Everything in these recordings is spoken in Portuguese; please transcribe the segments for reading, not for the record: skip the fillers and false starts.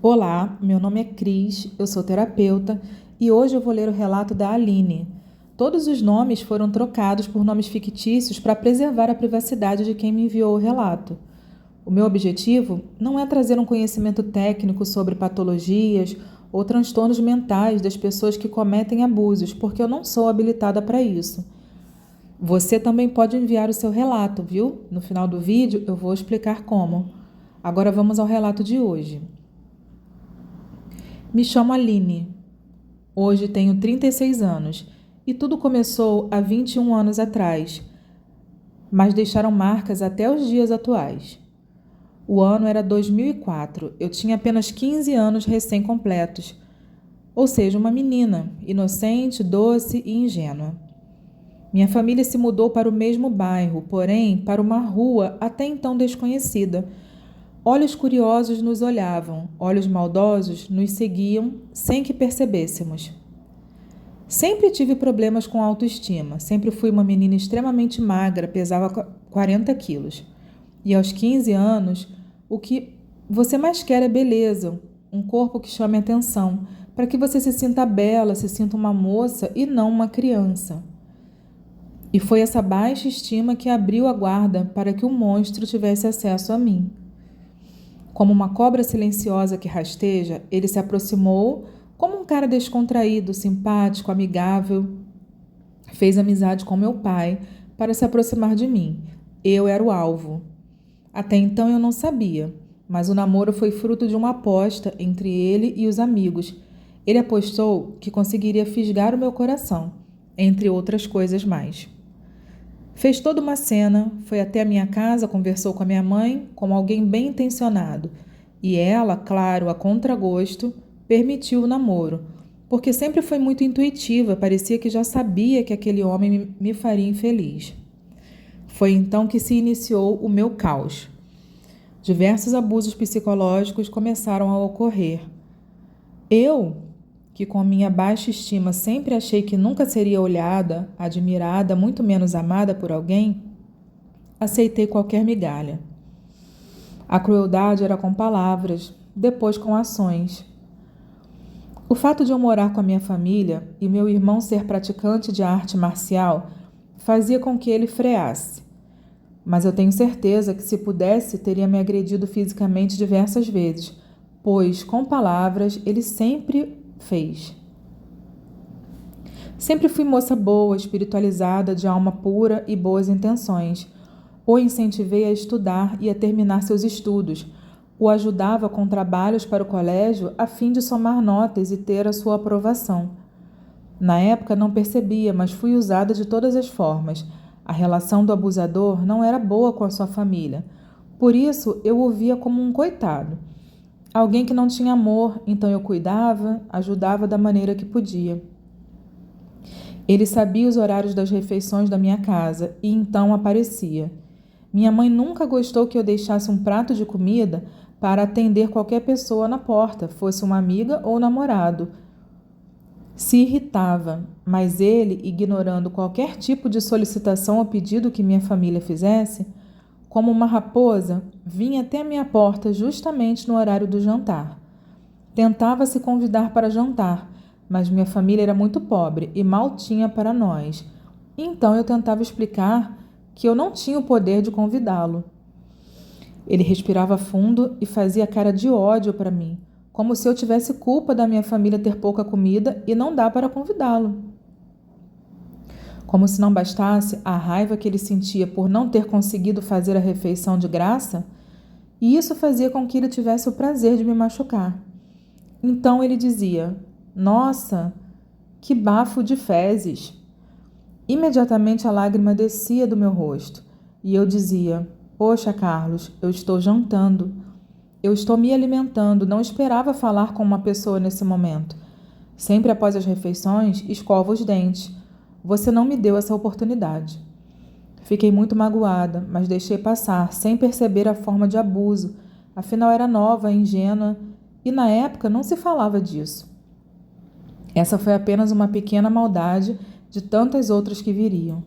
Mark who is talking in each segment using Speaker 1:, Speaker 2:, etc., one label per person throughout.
Speaker 1: Olá, meu nome é Cris, eu sou terapeuta e hoje eu vou ler o relato da Aline. Todos os nomes foram trocados por nomes fictícios para preservar a privacidade de quem me enviou o relato. O meu objetivo não é trazer um conhecimento técnico sobre patologias ou transtornos mentais das pessoas que cometem abusos, porque eu não sou habilitada para isso. Você também pode enviar o seu relato, viu? No final do vídeo eu vou explicar como. Agora vamos ao relato de hoje. Me chamo Aline. Hoje tenho 36 anos e tudo começou há 21 anos atrás, mas deixaram marcas até os dias atuais. O ano era 2004, eu tinha apenas 15 anos recém-completos, ou seja, uma menina, inocente, doce e ingênua. Minha família se mudou para o mesmo bairro, porém para uma rua até então desconhecida. Olhos curiosos nos olhavam, olhos maldosos nos seguiam sem que percebêssemos. Sempre tive problemas com autoestima, sempre fui uma menina extremamente magra, pesava 40 quilos. E aos 15 anos, o que você mais quer é beleza, um corpo que chame atenção, para que você se sinta bela, se sinta uma moça e não uma criança. E foi essa baixa estima que abriu a guarda para que o monstro tivesse acesso a mim. Como uma cobra silenciosa que rasteja, ele se aproximou como um cara descontraído, simpático, amigável. Fez amizade com meu pai para se aproximar de mim. Eu era o alvo. Até então eu não sabia, mas o namoro foi fruto de uma aposta entre ele e os amigos. Ele apostou que conseguiria fisgar o meu coração, entre outras coisas mais. Fez toda uma cena, foi até a minha casa, conversou com a minha mãe, como alguém bem intencionado. E ela, claro, a contragosto, permitiu o namoro, porque sempre foi muito intuitiva, parecia que já sabia que aquele homem me faria infeliz. Foi então que se iniciou o meu caos. Diversos abusos psicológicos começaram a ocorrer. Eu, que com minha baixa estima sempre achei que nunca seria olhada, admirada, muito menos amada por alguém, aceitei qualquer migalha. A crueldade era com palavras, depois com ações. O fato de eu morar com a minha família e meu irmão ser praticante de arte marcial fazia com que ele freasse. Mas eu tenho certeza que, se pudesse, teria me agredido fisicamente diversas vezes, pois, com palavras, ele sempre fez. Sempre fui moça boa, espiritualizada, de alma pura e boas intenções. O incentivei a estudar e a terminar seus estudos. O ajudava com trabalhos para o colégio a fim de somar notas e ter a sua aprovação. Na época não percebia, mas fui usada de todas as formas. A relação do abusador não era boa com a sua família. Por isso eu o via como um coitado. Alguém que não tinha amor, então eu cuidava, ajudava da maneira que podia. Ele sabia os horários das refeições da minha casa e então aparecia. Minha mãe nunca gostou que eu deixasse um prato de comida para atender qualquer pessoa na porta, fosse uma amiga ou namorado. Se irritava, mas ele, ignorando qualquer tipo de solicitação ou pedido que minha família fizesse, como uma raposa, vinha até a minha porta justamente no horário do jantar. Tentava se convidar para jantar, mas minha família era muito pobre e mal tinha para nós. Então eu tentava explicar que eu não tinha o poder de convidá-lo. Ele respirava fundo e fazia cara de ódio para mim, como se eu tivesse culpa da minha família ter pouca comida e não dá para convidá-lo. Como se não bastasse a raiva que ele sentia por não ter conseguido fazer a refeição de graça, e isso fazia com que ele tivesse o prazer de me machucar. Então ele dizia: "Nossa, que bafo de fezes!" Imediatamente a lágrima descia do meu rosto e eu dizia: "Poxa, Carlos, eu estou jantando. Eu estou me alimentando, não esperava falar com uma pessoa nesse momento. Sempre após as refeições, escovo os dentes. Você não me deu essa oportunidade." Fiquei muito magoada, mas deixei passar, sem perceber a forma de abuso. Afinal, era nova, ingênua, e na época não se falava disso. Essa foi apenas uma pequena maldade de tantas outras que viriam.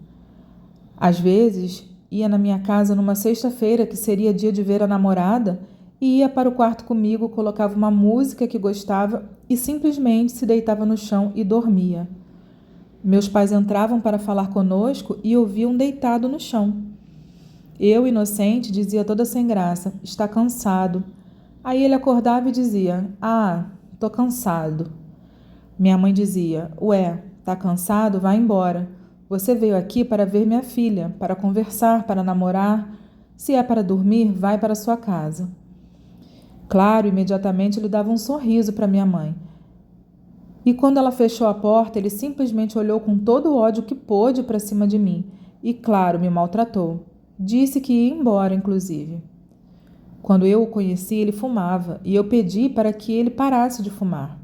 Speaker 1: Às vezes, ia na minha casa numa sexta-feira, que seria dia de ver a namorada, Ia para o quarto comigo, colocava uma música que gostava e simplesmente se deitava no chão e dormia. Meus pais entravam para falar conosco e ouviam deitado no chão. Eu, inocente, dizia toda sem graça: está cansado. Aí ele acordava e dizia: ah, tô cansado. Minha mãe dizia: ué, tá cansado? Vai embora. Você veio aqui para ver minha filha, para conversar, para namorar. Se é para dormir, vai para sua casa. Claro, imediatamente ele dava um sorriso para minha mãe. E quando ela fechou a porta, ele simplesmente olhou com todo o ódio que pôde para cima de mim. E, claro, me maltratou. Disse que ia embora, inclusive. Quando eu o conheci, ele fumava, e eu pedi para que ele parasse de fumar.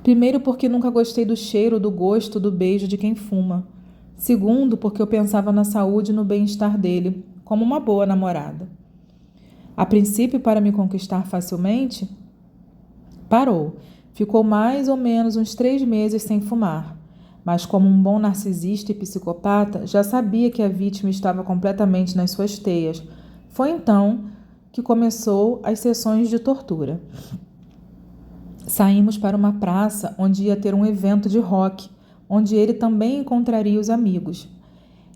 Speaker 1: Primeiro, porque nunca gostei do cheiro, do gosto, do beijo de quem fuma. Segundo, porque eu pensava na saúde e no bem-estar dele, como uma boa namorada. A princípio, para me conquistar facilmente, parou. Ficou mais ou menos uns 3 meses sem fumar. Mas como um bom narcisista e psicopata, já sabia que a vítima estava completamente nas suas teias. Foi então que começou as sessões de tortura. Saímos para uma praça onde ia ter um evento de rock, onde ele também encontraria os amigos.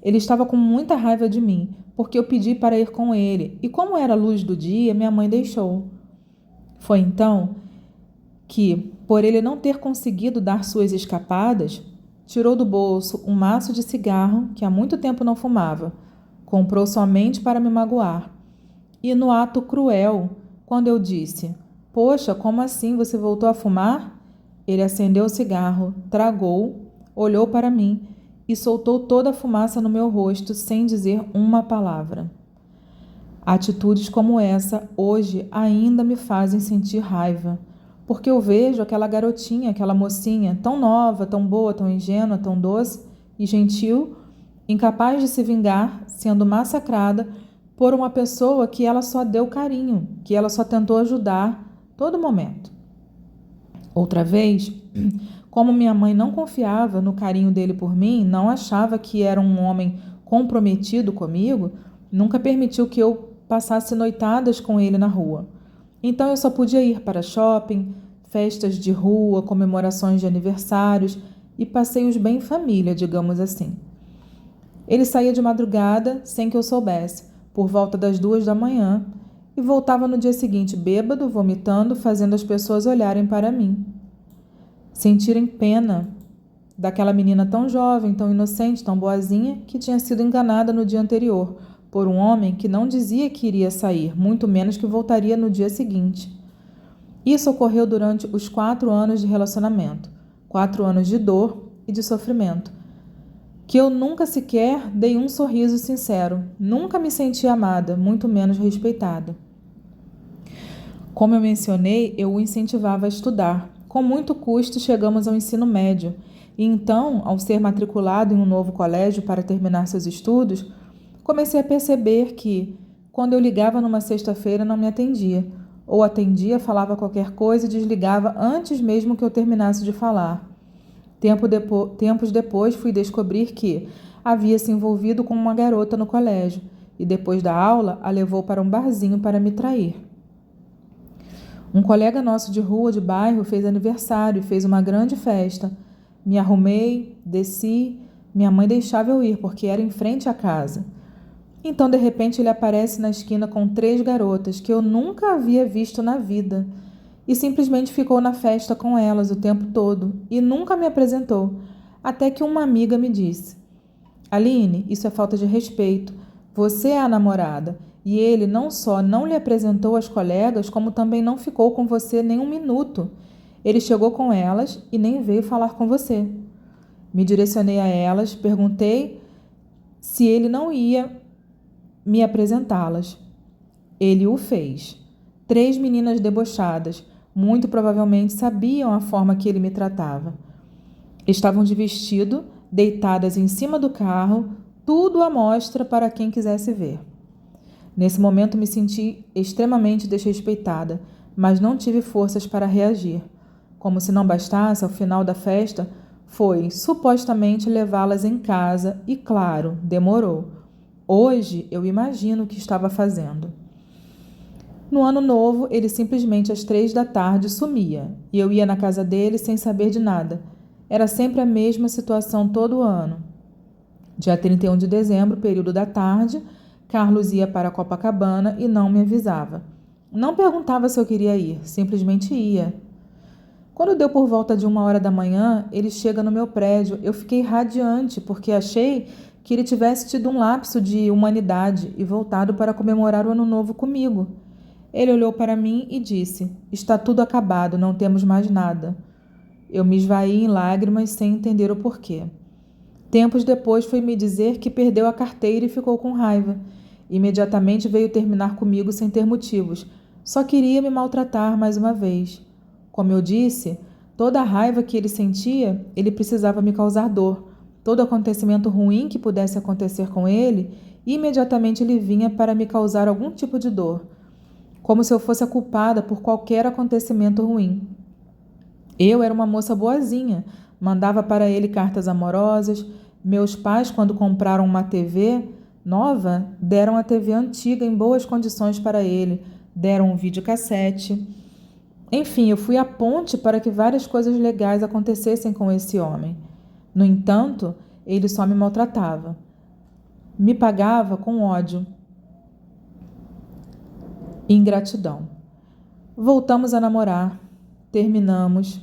Speaker 1: Ele estava com muita raiva de mim, porque eu pedi para ir com ele, e como era luz do dia, minha mãe deixou. Foi então que, por ele não ter conseguido dar suas escapadas, tirou do bolso um maço de cigarro que há muito tempo não fumava, comprou somente para me magoar. E no ato cruel, quando eu disse: poxa, como assim você voltou a fumar? Ele acendeu o cigarro, tragou, olhou para mim e soltou toda a fumaça no meu rosto sem dizer uma palavra. Atitudes como essa hoje ainda me fazem sentir raiva, porque eu vejo aquela garotinha, aquela mocinha tão nova, tão boa, tão ingênua, tão doce e gentil, incapaz de se vingar, sendo massacrada por uma pessoa que ela só deu carinho, que ela só tentou ajudar todo momento. Outra vez, como minha mãe não confiava no carinho dele por mim, não achava que era um homem comprometido comigo, nunca permitiu que eu passasse noitadas com ele na rua. Então eu só podia ir para shopping, festas de rua, comemorações de aniversários e passeios bem família, digamos assim. Ele saía de madrugada sem que eu soubesse, por volta das 2 da manhã, e voltava no dia seguinte bêbado, vomitando, fazendo as pessoas olharem para mim. Sentirem pena daquela menina tão jovem, tão inocente, tão boazinha, que tinha sido enganada no dia anterior por um homem que não dizia que iria sair, muito menos que voltaria no dia seguinte. Isso ocorreu durante os 4 anos de relacionamento, 4 anos de dor e de sofrimento, que eu nunca sequer dei um sorriso sincero, nunca me senti amada, muito menos respeitada. Como eu mencionei, eu o incentivava a estudar. Com muito custo, chegamos ao ensino médio, e então, ao ser matriculado em um novo colégio para terminar seus estudos, comecei a perceber que, quando eu ligava numa sexta-feira, não me atendia, ou atendia, falava qualquer coisa e desligava antes mesmo que eu terminasse de falar. Tempos depois, fui descobrir que havia se envolvido com uma garota no colégio e, depois da aula, a levou para um barzinho para me trair. Um colega nosso de rua, de bairro, fez aniversário e fez uma grande festa. Me arrumei, desci, minha mãe deixava eu ir porque era em frente à casa. Então, de repente, ele aparece na esquina com 3 garotas que eu nunca havia visto na vida e simplesmente ficou na festa com elas o tempo todo e nunca me apresentou, até que uma amiga me disse: Aline, isso é falta de respeito. Você é a namorada e ele não só não lhe apresentou às colegas, como também não ficou com você nem um minuto. Ele chegou com elas e nem veio falar com você. Me direcionei a elas, perguntei se ele não ia me apresentá-las. Ele o fez. 3 meninas debochadas, muito provavelmente sabiam a forma que ele me tratava. Estavam de vestido, deitadas em cima do carro, tudo à mostra para quem quisesse ver. Nesse momento me senti extremamente desrespeitada, mas não tive forças para reagir. Como se não bastasse, ao final da festa, foi supostamente levá-las em casa e, claro, demorou. Hoje eu imagino o que estava fazendo. No ano novo, ele simplesmente às 3 da tarde sumia, e eu ia na casa dele sem saber de nada. Era sempre a mesma situação todo ano. Dia 31 de dezembro, período da tarde, Carlos ia para Copacabana e não me avisava. Não perguntava se eu queria ir, simplesmente ia. Quando deu por volta de 1 hora da manhã, ele chega no meu prédio. Eu fiquei radiante, porque achei que ele tivesse tido um lapso de humanidade e voltado para comemorar o ano novo comigo. Ele olhou para mim e disse: "Está tudo acabado, não temos mais nada." Eu me esvaí em lágrimas sem entender o porquê. Tempos depois foi me dizer que perdeu a carteira e ficou com raiva. Imediatamente veio terminar comigo sem ter motivos. Só queria me maltratar mais uma vez. Como eu disse, toda a raiva que ele sentia, ele precisava me causar dor. Todo acontecimento ruim que pudesse acontecer com ele, imediatamente ele vinha para me causar algum tipo de dor, como se eu fosse a culpada por qualquer acontecimento ruim. Eu era uma moça boazinha, mandava para ele cartas amorosas. Meus pais, quando compraram uma TV nova, deram a TV antiga em boas condições para ele, deram um videocassete. Enfim, eu fui a ponte para que várias coisas legais acontecessem com esse homem. No entanto, ele só me maltratava. Me pagava com ódio e ingratidão. Voltamos a namorar, terminamos,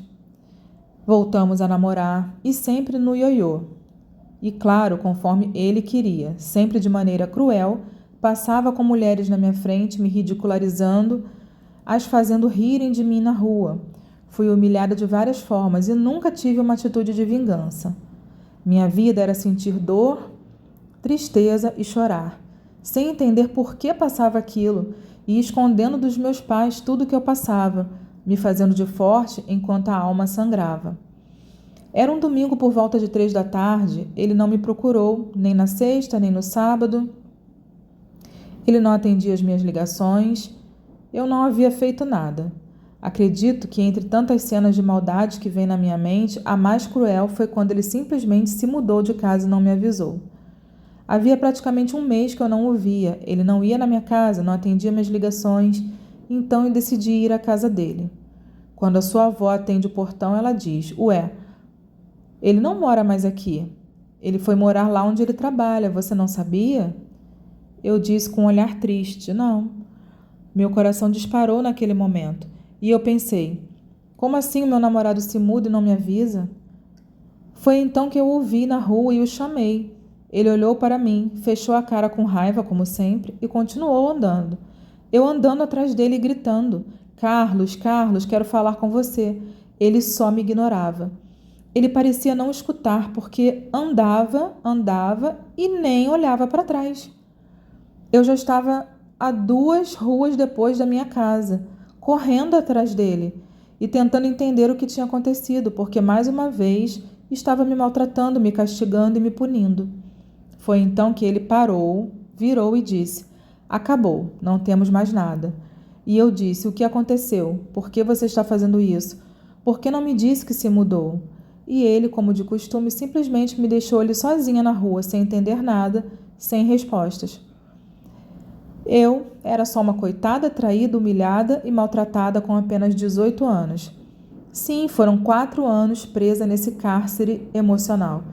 Speaker 1: voltamos a namorar e sempre no ioiô. E claro, conforme ele queria, sempre de maneira cruel, passava com mulheres na minha frente, me ridicularizando, as fazendo rirem de mim na rua. Fui humilhada de várias formas e nunca tive uma atitude de vingança. Minha vida era sentir dor, tristeza e chorar, sem entender por que passava aquilo e escondendo dos meus pais tudo o que eu passava, me fazendo de forte enquanto a alma sangrava. Era um domingo por volta de 3 da tarde, ele não me procurou, nem na sexta, nem no sábado. Ele não atendia as minhas ligações. Eu não havia feito nada. Acredito que entre tantas cenas de maldade que vem na minha mente, a mais cruel foi quando ele simplesmente se mudou de casa e não me avisou. Havia praticamente um mês que eu não o via. Ele não ia na minha casa, não atendia minhas ligações, então eu decidi ir à casa dele. Quando a sua avó atende o portão, ela diz: "Ué, ele não mora mais aqui. Ele foi morar lá onde ele trabalha, você não sabia?" Eu disse com um olhar triste: "Não." Meu coração disparou naquele momento. E eu pensei: como assim o meu namorado se muda e não me avisa? Foi então que eu o vi na rua e o chamei. Ele olhou para mim, fechou a cara com raiva, como sempre, e continuou andando. Eu andando atrás dele e gritando: "Carlos, Carlos, quero falar com você." Ele só me ignorava. Ele parecia não escutar, porque andava e nem olhava para trás. Eu já estava a 2 ruas depois da minha casa, correndo atrás dele e tentando entender o que tinha acontecido, porque mais uma vez estava me maltratando, me castigando e me punindo. Foi então que ele parou, virou e disse: "Acabou, não temos mais nada." E eu disse: "O que aconteceu? Por que você está fazendo isso? Por que não me disse que se mudou?" E ele, como de costume, simplesmente me deixou ali sozinha na rua, sem entender nada, sem respostas. Eu era só uma coitada, traída, humilhada e maltratada com apenas 18 anos. Sim, foram 4 anos presa nesse cárcere emocional.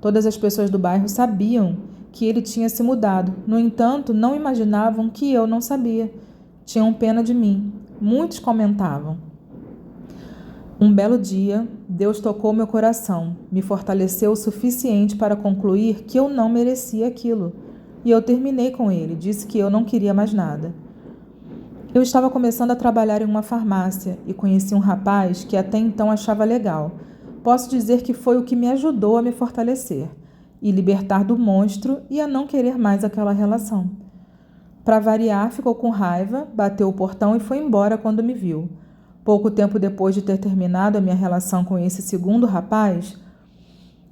Speaker 1: Todas as pessoas do bairro sabiam que ele tinha se mudado. No entanto, não imaginavam que eu não sabia. Tinham pena de mim. Muitos comentavam. Um belo dia, Deus tocou meu coração, me fortaleceu o suficiente para concluir que eu não merecia aquilo. E eu terminei com ele, disse que eu não queria mais nada. Eu estava começando a trabalhar em uma farmácia e conheci um rapaz que até então achava legal. Posso dizer que foi o que me ajudou a me fortalecer e libertar do monstro e a não querer mais aquela relação. Para variar, ficou com raiva, bateu o portão e foi embora quando me viu. Pouco tempo depois de ter terminado a minha relação com esse segundo rapaz,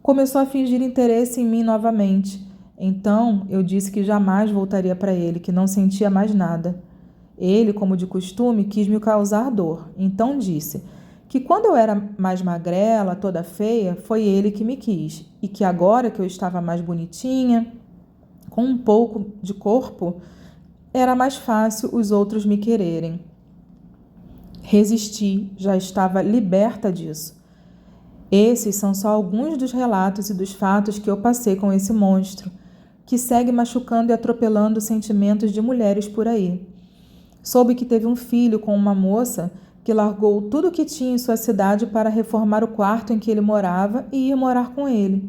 Speaker 1: começou a fingir interesse em mim novamente. Então, eu disse que jamais voltaria para ele, que não sentia mais nada. Ele, como de costume, quis me causar dor. Então disse que quando eu era mais magrela, toda feia, foi ele que me quis. E que agora que eu estava mais bonitinha, com um pouco de corpo, era mais fácil os outros me quererem. Resisti, já estava liberta disso. Esses são só alguns dos relatos e dos fatos que eu passei com esse monstro, que segue machucando e atropelando os sentimentos de mulheres por aí. Soube que teve um filho com uma moça que largou tudo o que tinha em sua cidade para reformar o quarto em que ele morava e ir morar com ele.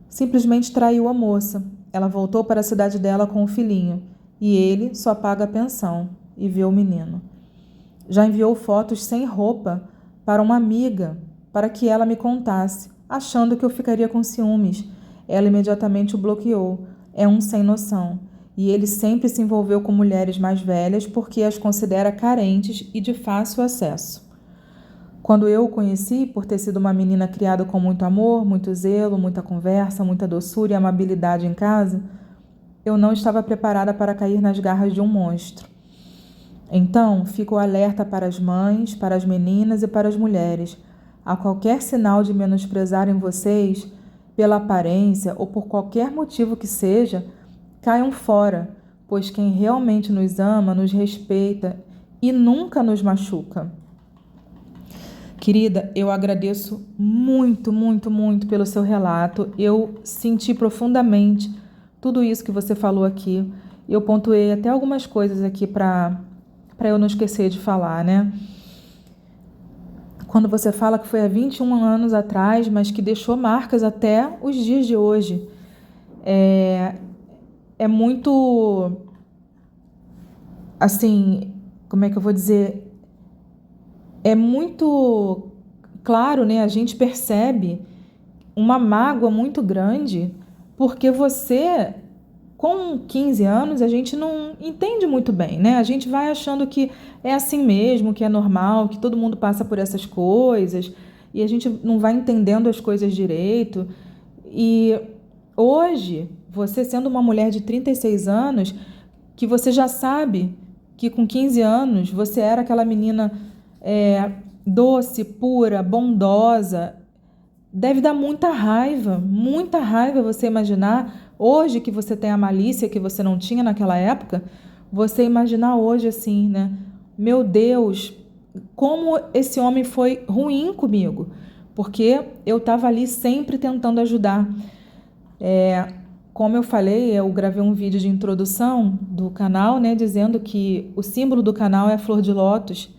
Speaker 1: Simplesmente traiu a moça. Ela voltou para a cidade dela com o filhinho, e ele só paga a pensão e vê o menino. Já enviou fotos sem roupa para uma amiga, para que ela me contasse, achando que eu ficaria com ciúmes. Ela imediatamente o bloqueou. É um sem noção. E ele sempre se envolveu com mulheres mais velhas porque as considera carentes e de fácil acesso. Quando eu o conheci, por ter sido uma menina criada com muito amor, muito zelo, muita conversa, muita doçura e amabilidade em casa, eu não estava preparada para cair nas garras de um monstro. Então, fico alerta para as mães, para as meninas e para as mulheres. A qualquer sinal de menosprezarem vocês, pela aparência ou por qualquer motivo que seja, caiam fora, pois quem realmente nos ama, nos respeita e nunca nos machuca. Querida, eu agradeço muito, muito, muito pelo seu relato. Eu senti profundamente tudo isso que você falou aqui. Eu pontuei até algumas coisas aqui para eu não esquecer de falar, né? Quando você fala que foi há 21 anos atrás, mas que deixou marcas até os dias de hoje. É muito, assim, como é que eu vou dizer? É muito claro, né? A gente percebe uma mágoa muito grande, porque você, com 15 anos, a gente não entende muito bem, né? A gente vai achando que é assim mesmo, que é normal, que todo mundo passa por essas coisas, e a gente não vai entendendo as coisas direito. E hoje, você sendo uma mulher de 36 anos, que você já sabe que com 15 anos você era aquela menina doce, pura, bondosa, deve dar muita raiva você imaginar hoje que você tem a malícia que você não tinha naquela época, você imaginar hoje assim, né? Meu Deus, como esse homem foi ruim comigo, porque eu estava ali sempre tentando ajudar. Como eu falei, eu gravei um vídeo de introdução do canal, né, dizendo que o símbolo do canal é a flor de lótus.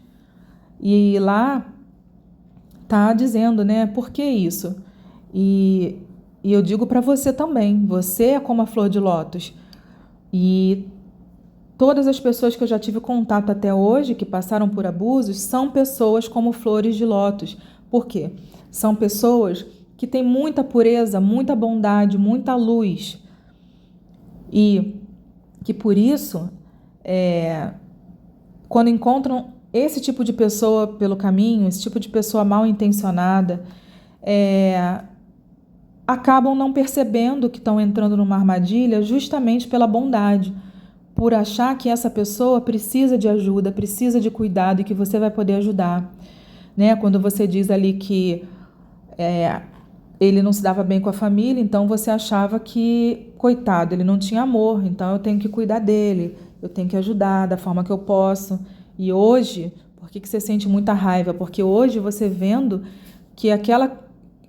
Speaker 1: E lá tá dizendo, né, por que isso? E eu digo para você também, você é como a flor de lótus. E todas as pessoas que eu já tive contato até hoje, que passaram por abusos, são pessoas como flores de lótus. Por quê? São pessoas que têm muita pureza, muita bondade, muita luz. E que por isso, quando encontram esse tipo de pessoa pelo caminho, esse tipo de pessoa mal intencionada, acabam não percebendo que estão entrando numa armadilha justamente pela bondade, por achar que essa pessoa precisa de ajuda, precisa de cuidado e que você vai poder ajudar. Né? Quando você diz ali que ele não se dava bem com a família, então você achava que, coitado, ele não tinha amor, então eu tenho que cuidar dele, eu tenho que ajudar da forma que eu posso. E hoje, por que você sente muita raiva? Porque hoje você vendo que aquela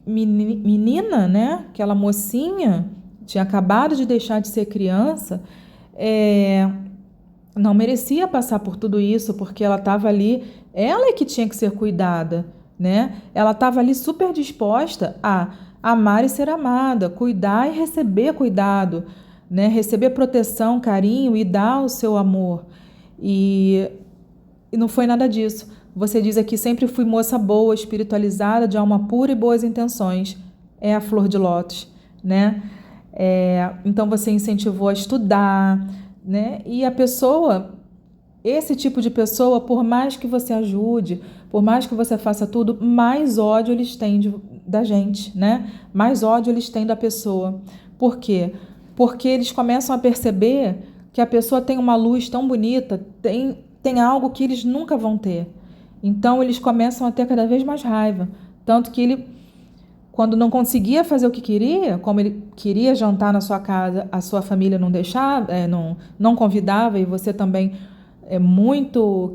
Speaker 1: menina, né, aquela mocinha, tinha acabado de deixar de ser criança, não merecia passar por tudo isso, porque ela estava ali, ela é que tinha que ser cuidada, né? Ela estava ali super disposta a amar e ser amada, cuidar e receber cuidado, né? Receber proteção, carinho e dar o seu amor. E não foi nada disso. Você diz aqui, sempre fui moça boa, espiritualizada, de alma pura e boas intenções. É a flor de lótus, né? Então você incentivou a estudar, né? E a pessoa, esse tipo de pessoa, por mais que você ajude, por mais que você faça tudo, mais ódio eles têm da gente, né? Mais ódio eles têm da pessoa. Por quê? Porque eles começam a perceber que a pessoa tem uma luz tão bonita, tem algo que eles nunca vão ter. Então eles começam a ter cada vez mais raiva. Tanto que quando não conseguia fazer o que queria, como ele queria jantar na sua casa, a sua família não deixava, não convidava, e você também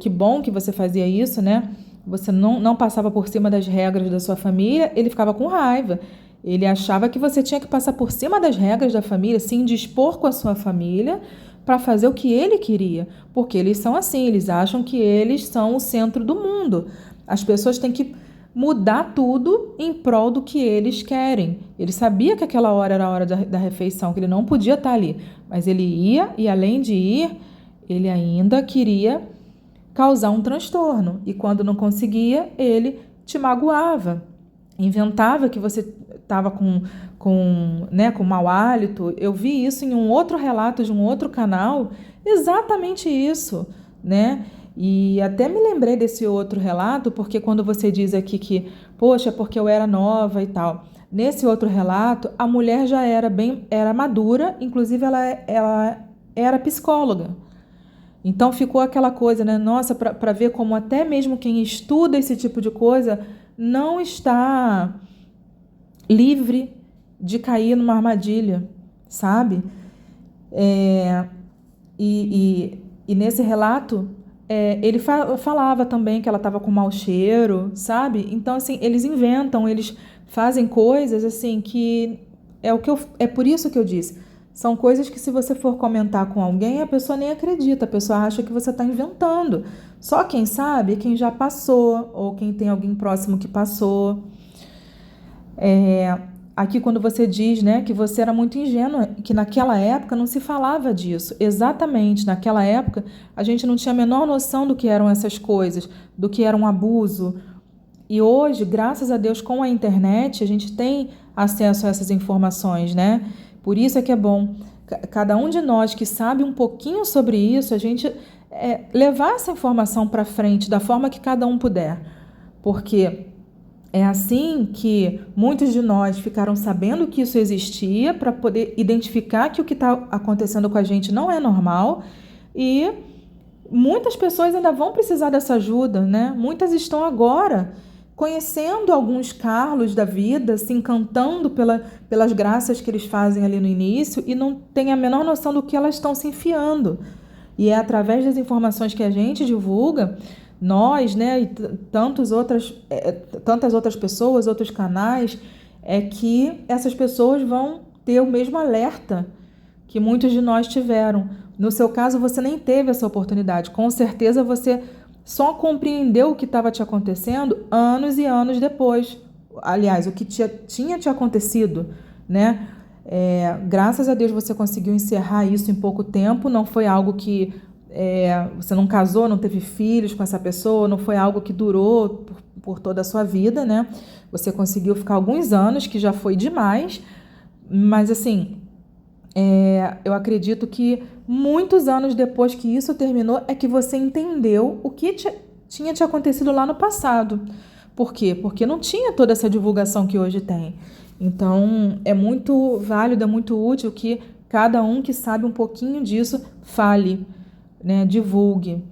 Speaker 1: que bom que você fazia isso, né? Você não passava por cima das regras da sua família, ele ficava com raiva. Ele achava que você tinha que passar por cima das regras da família, se indispor com a sua família para fazer o que ele queria. Porque eles são assim, eles acham que eles são o centro do mundo. As pessoas têm que mudar tudo em prol do que eles querem. Ele sabia que aquela hora era a hora da refeição, que ele não podia estar ali. Mas ele ia e, além de ir, ele ainda queria causar um transtorno. E quando não conseguia, ele te magoava. Inventava que você estava com mau hálito. Eu vi isso em um outro relato de um outro canal, exatamente isso, né? E até me lembrei desse outro relato, porque quando você diz aqui que, poxa, porque eu era nova e tal. Nesse outro relato, a mulher já era madura, inclusive ela era psicóloga. Então ficou aquela coisa, né? Nossa, para ver como até mesmo quem estuda esse tipo de coisa não está livre de cair numa armadilha, sabe? E nesse relato, ele falava também que ela estava com mau cheiro, sabe? Então, assim, eles inventam, eles fazem coisas assim que é por isso que eu disse. São coisas que, se você for comentar com alguém, a pessoa nem acredita, a pessoa acha que você está inventando. Só quem sabe, quem já passou, ou quem tem alguém próximo que passou. Aqui, quando você diz, né, que você era muito ingênua, que naquela época não se falava disso. Exatamente, naquela época a gente não tinha a menor noção do que eram essas coisas, do que era um abuso. E hoje, graças a Deus, com a internet, a gente tem acesso a essas informações, né? Por isso é que é bom cada um de nós que sabe um pouquinho sobre isso, a gente levar essa informação para frente da forma que cada um puder. Porque é assim que muitos de nós ficaram sabendo que isso existia, para poder identificar que o que está acontecendo com a gente não é normal, e muitas pessoas ainda vão precisar dessa ajuda, né? Muitas estão agora conhecendo alguns Carlos da vida, se encantando pelas graças que eles fazem ali no início, e não têm a menor noção do que elas estão se enfiando. E é através das informações que a gente divulga, nós, né, e tantas outras pessoas, outros canais, que essas pessoas vão ter o mesmo alerta que muitos de nós tiveram. No seu caso, você nem teve essa oportunidade. Com certeza você só compreendeu o que estava te acontecendo anos e anos depois. Aliás, o que tinha te acontecido, né? Graças a Deus você conseguiu encerrar isso em pouco tempo. Não foi algo que você não casou, não teve filhos com essa pessoa, não foi algo que durou por toda a sua vida, né? Você conseguiu ficar alguns anos, que já foi demais, mas assim, eu acredito que muitos anos depois que isso terminou é que você entendeu o que tinha te acontecido lá no passado. Por quê? Porque não tinha toda essa divulgação que hoje tem. Então, é muito válido, é muito útil que cada um que sabe um pouquinho disso fale, né? Divulgue.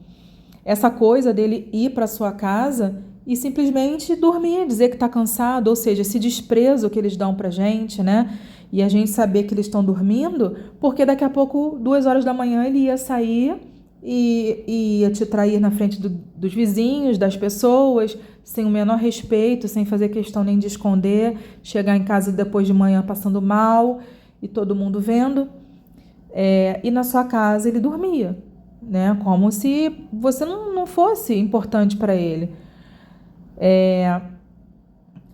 Speaker 1: Essa coisa dele ir para sua casa e simplesmente dormir, dizer que está cansado, ou seja, esse desprezo que eles dão para gente, né? E a gente saber que eles estão dormindo, porque daqui a pouco, 2 horas da manhã, ele ia sair e ia te trair na frente dos vizinhos, das pessoas, sem o menor respeito, sem fazer questão nem de esconder, chegar em casa depois de manhã passando mal e todo mundo vendo. E na sua casa ele dormia, né? Como se você não fosse importante para ele.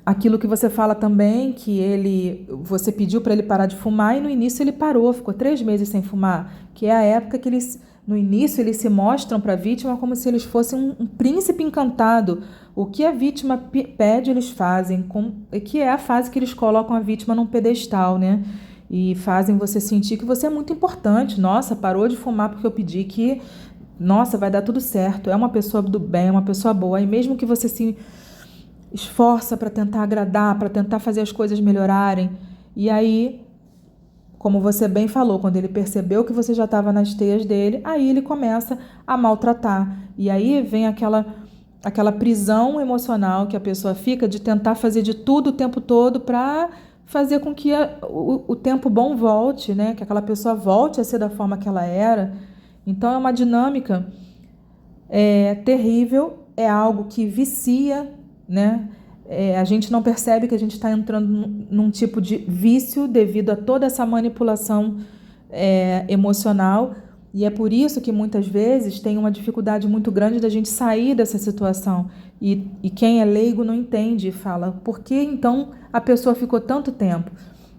Speaker 1: Aquilo que você fala também, que você pediu para ele parar de fumar e no início ele parou, ficou 3 meses sem fumar, que é a época que no início eles se mostram para a vítima como se eles fossem um príncipe encantado. O que a vítima pede, eles fazem, que é a fase que eles colocam a vítima num pedestal, né? E fazem você sentir que você é muito importante. Nossa, parou de fumar porque eu pedi, que, nossa, vai dar tudo certo, é uma pessoa do bem, é uma pessoa boa. E mesmo que você se esforça para tentar agradar, para tentar fazer as coisas melhorarem, e aí, como você bem falou, quando ele percebeu que você já estava nas teias dele, aí ele começa a maltratar. E aí vem aquela prisão emocional que a pessoa fica de tentar fazer de tudo o tempo todo para fazer com que o tempo bom volte, né? Que aquela pessoa volte a ser da forma que ela era. Então é uma dinâmica terrível, é algo que vicia, né? A gente não percebe que a gente está entrando num tipo de vício devido a toda essa manipulação emocional, e é por isso que muitas vezes tem uma dificuldade muito grande da gente sair dessa situação, e quem é leigo não entende e fala, por que então a pessoa ficou tanto tempo?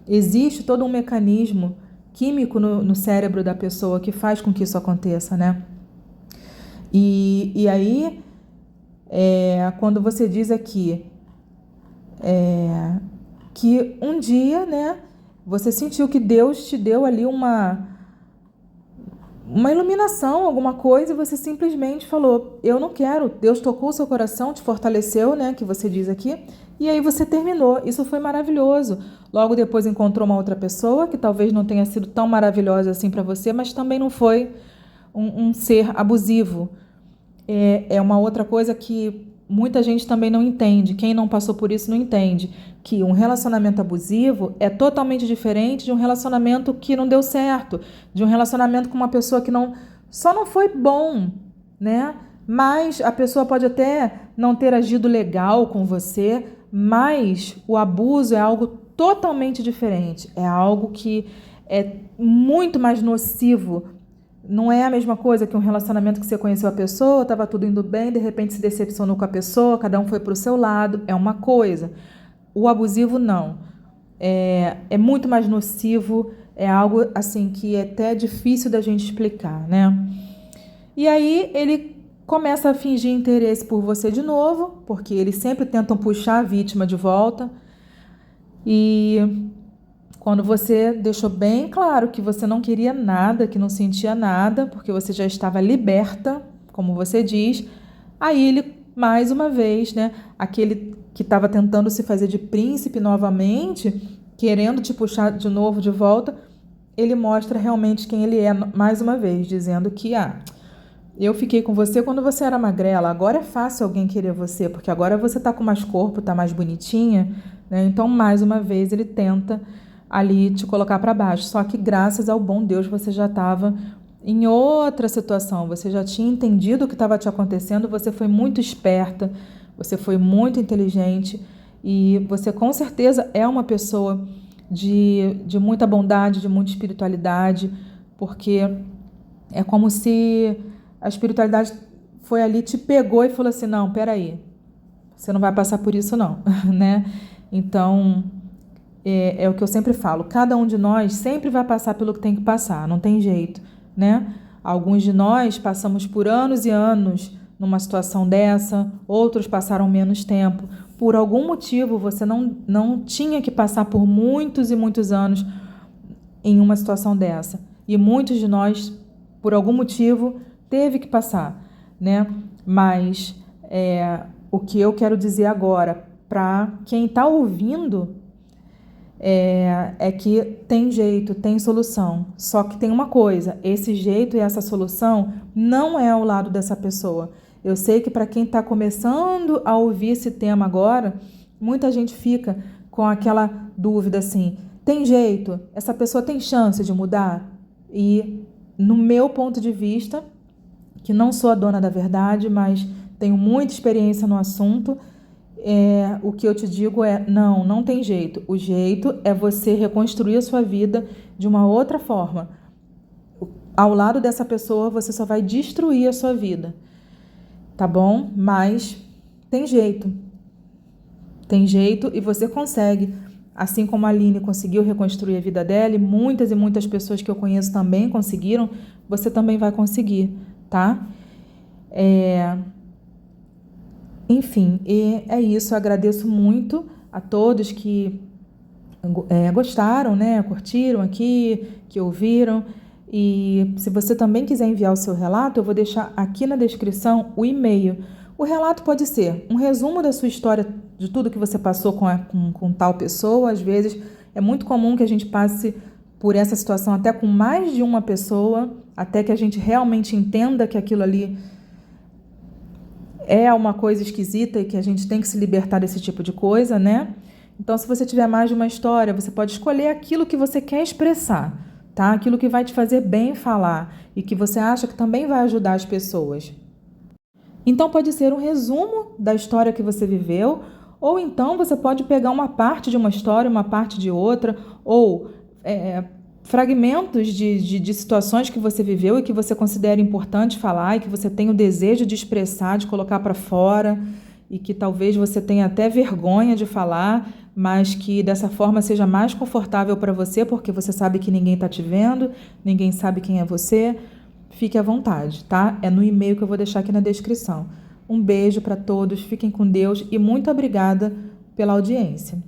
Speaker 1: Existe todo um mecanismo químico no cérebro da pessoa que faz com que isso aconteça, né? E aí, quando você diz aqui que um dia, né, você sentiu que Deus te deu ali uma iluminação, alguma coisa, e você simplesmente falou, eu não quero. Deus tocou o seu coração, te fortaleceu, né, que você diz aqui, e aí você terminou. Isso foi maravilhoso. Logo depois encontrou uma outra pessoa que talvez não tenha sido tão maravilhosa assim para você, mas também não foi um ser abusivo. É uma outra coisa que muita gente também não entende. Quem não passou por isso não entende. Que um relacionamento abusivo é totalmente diferente de um relacionamento que não deu certo. De um relacionamento com uma pessoa que só não foi bom, né? Mas a pessoa pode até não ter agido legal com você, mas o abuso é algo totalmente diferente. É algo que é muito mais nocivo. Não é a mesma coisa que um relacionamento que você conheceu a pessoa, estava tudo indo bem, de repente se decepcionou com a pessoa, cada um foi para o seu lado, é uma coisa. O abusivo não. É muito mais nocivo, é algo assim que é até difícil da gente explicar, né? E aí ele começa a fingir interesse por você de novo, porque eles sempre tentam puxar a vítima de volta. E quando você deixou bem claro que você não queria nada, que não sentia nada, porque você já estava liberta, como você diz, aí ele, mais uma vez, né, aquele que estava tentando se fazer de príncipe novamente, querendo te puxar de novo de volta, ele mostra realmente quem ele é mais uma vez, dizendo que, eu fiquei com você quando você era magrela, agora é fácil alguém querer você, porque agora você está com mais corpo, está mais bonitinha, né? Então, mais uma vez, ele tenta ali te colocar para baixo. Só que graças ao bom Deus você já estava em outra situação, você já tinha entendido o que estava te acontecendo, você foi muito esperta, você foi muito inteligente e você com certeza é uma pessoa de muita bondade, de muita espiritualidade, porque é como se a espiritualidade foi ali, te pegou e falou assim, não, peraí, você não vai passar por isso não, né? Então, é o que eu sempre falo, cada um de nós sempre vai passar pelo que tem que passar, não tem jeito, né? Alguns de nós passamos por anos e anos numa situação dessa, outros passaram menos tempo. Por algum motivo, você não tinha que passar por muitos e muitos anos em uma situação dessa. E muitos de nós, por algum motivo, teve que passar, né? Mas o que eu quero dizer agora, para quem está ouvindo, é que tem jeito, tem solução. Só que tem uma coisa, esse jeito e essa solução não é ao lado dessa pessoa. Eu sei que para quem está começando a ouvir esse tema agora, muita gente fica com aquela dúvida assim, tem jeito? Essa pessoa tem chance de mudar? E no meu ponto de vista, que não sou a dona da verdade, mas tenho muita experiência no assunto, o que eu te digo não tem jeito. O jeito é você reconstruir a sua vida de uma outra forma. Ao lado dessa pessoa, você só vai destruir a sua vida, tá bom? Mas tem jeito. Tem jeito e você consegue. Assim como a Aline conseguiu reconstruir a vida dela e muitas pessoas que eu conheço também conseguiram, você também vai conseguir, tá? Enfim, é isso. Eu agradeço muito a todos que gostaram, né? Curtiram aqui, que ouviram. E se você também quiser enviar o seu relato, eu vou deixar aqui na descrição o e-mail. O relato pode ser um resumo da sua história, de tudo que você passou com tal pessoa. Às vezes é muito comum que a gente passe por essa situação até com mais de uma pessoa, até que a gente realmente entenda que aquilo ali é uma coisa esquisita e que a gente tem que se libertar desse tipo de coisa, né? Então, se você tiver mais de uma história, você pode escolher aquilo que você quer expressar, tá? Aquilo que vai te fazer bem falar e que você acha que também vai ajudar as pessoas. Então, pode ser um resumo da história que você viveu, ou então você pode pegar uma parte de uma história, uma parte de outra, ou fragmentos de situações que você viveu e que você considera importante falar e que você tem o desejo de expressar, de colocar para fora e que talvez você tenha até vergonha de falar, mas que dessa forma seja mais confortável para você, porque você sabe que ninguém está te vendo, ninguém sabe quem é você. Fique à vontade, tá? É no e-mail que eu vou deixar aqui na descrição. Um beijo para todos, fiquem com Deus e muito obrigada pela audiência.